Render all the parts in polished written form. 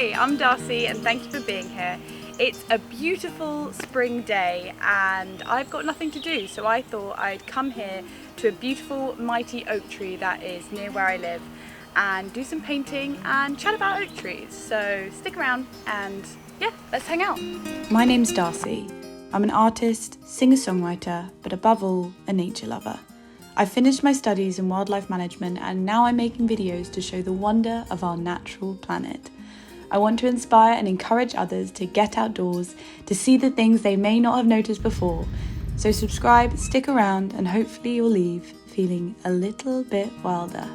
Hi, I'm Darcy and thank you for being here. It's a beautiful spring day and I've got nothing to do, so I thought I'd come here to a beautiful mighty oak tree that is near where I live and do some painting and chat about oak trees. So stick around and yeah, let's hang out. My name's Darcy. I'm an artist, singer-songwriter, but above all, a nature lover. I finished my studies in wildlife management and now I'm making videos to show the wonder of our natural planet. I want to inspire and encourage others to get outdoors, to see the things they may not have noticed before. So subscribe, stick around, and hopefully you'll leave feeling a little bit wilder.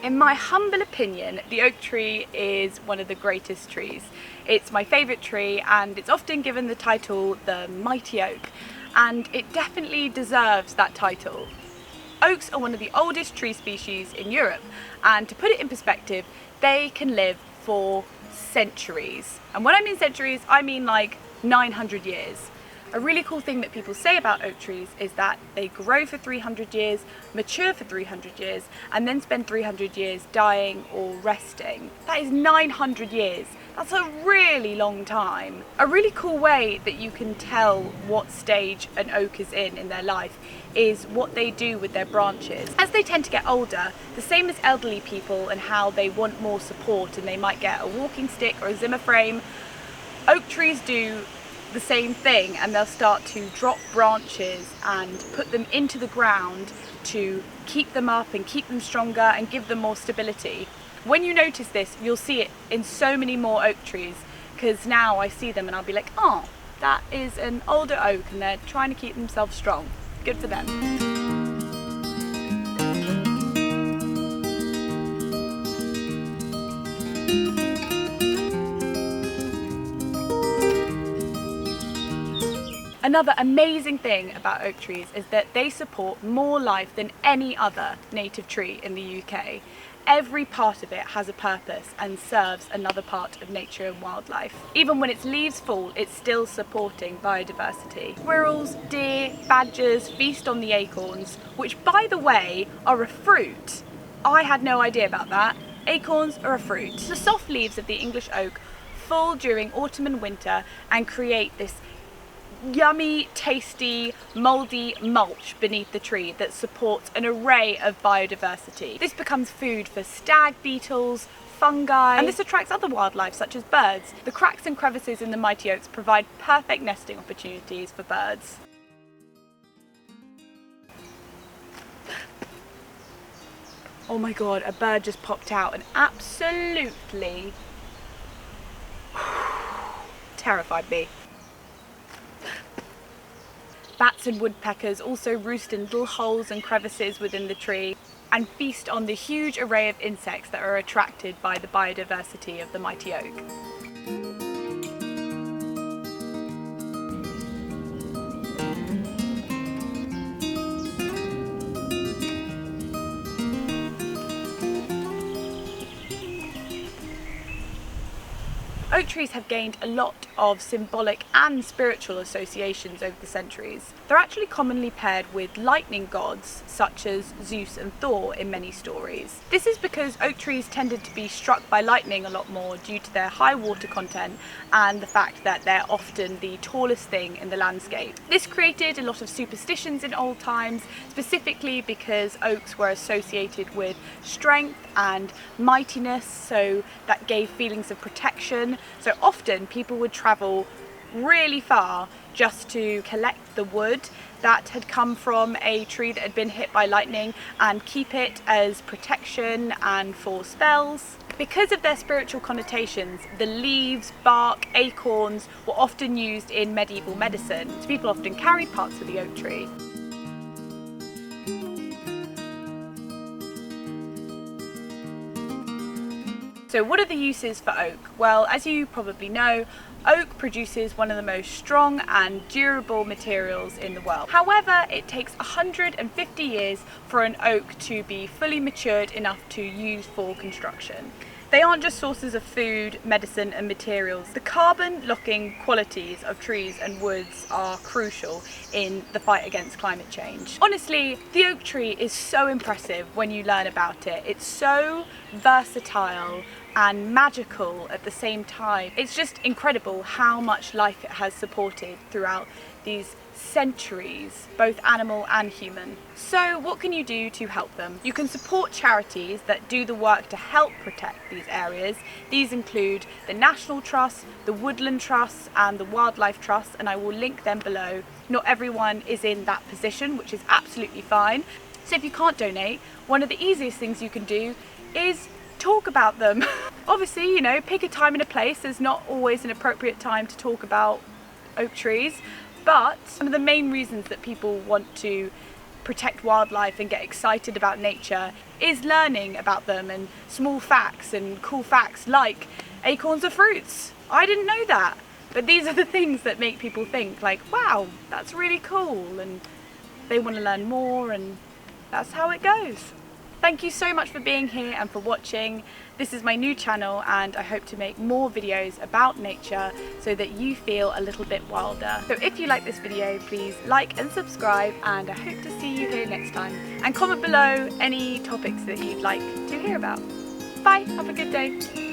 In my humble opinion, the oak tree is one of the greatest trees. It's my favourite tree and it's often given the title the mighty oak, and it definitely deserves that title. Oaks are one of the oldest tree species in Europe, and to put it in perspective, they can live for centuries. And when I mean centuries, I mean like 900 years. A really cool thing that people say about oak trees is that they grow for 300 years, mature for 300 years, and then spend 300 years dying or resting. That is 900 years. That's a really long time. A really cool way that you can tell what stage an oak is in their life is what they do with their branches. As they tend to get older, the same as elderly people and how they want more support and they might get a walking stick or a Zimmer frame, oak trees do the same thing, and they'll start to drop branches and put them into the ground to keep them up and keep them stronger and give them more stability. When you notice this, you'll see it in so many more oak trees, because now I see them and I'll be like, oh, that is an older oak and they're trying to keep themselves strong. Good for them. Another amazing thing about oak trees is that they support more life than any other native tree in the UK. Every part of it has a purpose and serves another part of nature and wildlife. Even when its leaves fall, it's still supporting biodiversity. Squirrels, deer, badgers feast on the acorns, which by the way are a fruit. I had no idea about that. Acorns are a fruit. The soft leaves of the English oak fall during autumn and winter and create this yummy, tasty, mouldy mulch beneath the tree that supports an array of biodiversity. This becomes food for stag beetles, fungi, and this attracts other wildlife such as birds. The cracks and crevices in the mighty oaks provide perfect nesting opportunities for birds. Oh my god, a bird just popped out and absolutely terrified me. Bats and woodpeckers also roost in little holes and crevices within the tree and feast on the huge array of insects that are attracted by the biodiversity of the mighty oak. Oak trees have gained a lot of symbolic and spiritual associations over the centuries. They're actually commonly paired with lightning gods such as Zeus and Thor in many stories. This is because oak trees tended to be struck by lightning a lot more due to their high water content and the fact that they're often the tallest thing in the landscape. This created a lot of superstitions in old times, specifically because oaks were associated with strength and mightiness, so that gave feelings of protection. So often people would travel really far just to collect the wood that had come from a tree that had been hit by lightning and keep it as protection and for spells. Because of their spiritual connotations, the leaves, bark, acorns were often used in medieval medicine. So people often carried parts of the oak tree. So what are the uses for oak? Well, as you probably know, Oak produces one of the most strong and durable materials in the world. However, it takes 150 years for an oak to be fully matured enough to use for construction. They aren't just sources of food, medicine and materials. The carbon-locking qualities of trees and woods are crucial in the fight against climate change. Honestly, the oak tree is so impressive when you learn about it. It's so versatile and magical at the same time. It's just incredible how much life it has supported throughout these centuries, both animal and human. So what can you do to help them? You can support charities that do the work to help protect these areas. These include the National Trust, the Woodland Trust and the Wildlife Trust, and I will link them below. Not everyone is in that position, which is absolutely fine. So if you can't donate, one of the easiest things you can do is talk about them. Obviously, you know, pick a time and a place. There's not always an appropriate time to talk about oak trees, but one of the main reasons that people want to protect wildlife and get excited about nature is learning about them and small facts and cool facts like acorns are fruits. I didn't know that, but these are the things that make people think like, wow, that's really cool, and they want to learn more, and that's how it goes. Thank you so much for being here and for watching. This is my new channel and I hope to make more videos about nature so that you feel a little bit wilder. So if you like this video, please like and subscribe, and I hope to see you here next time. And comment below any topics that you'd like to hear about. Bye, have a good day.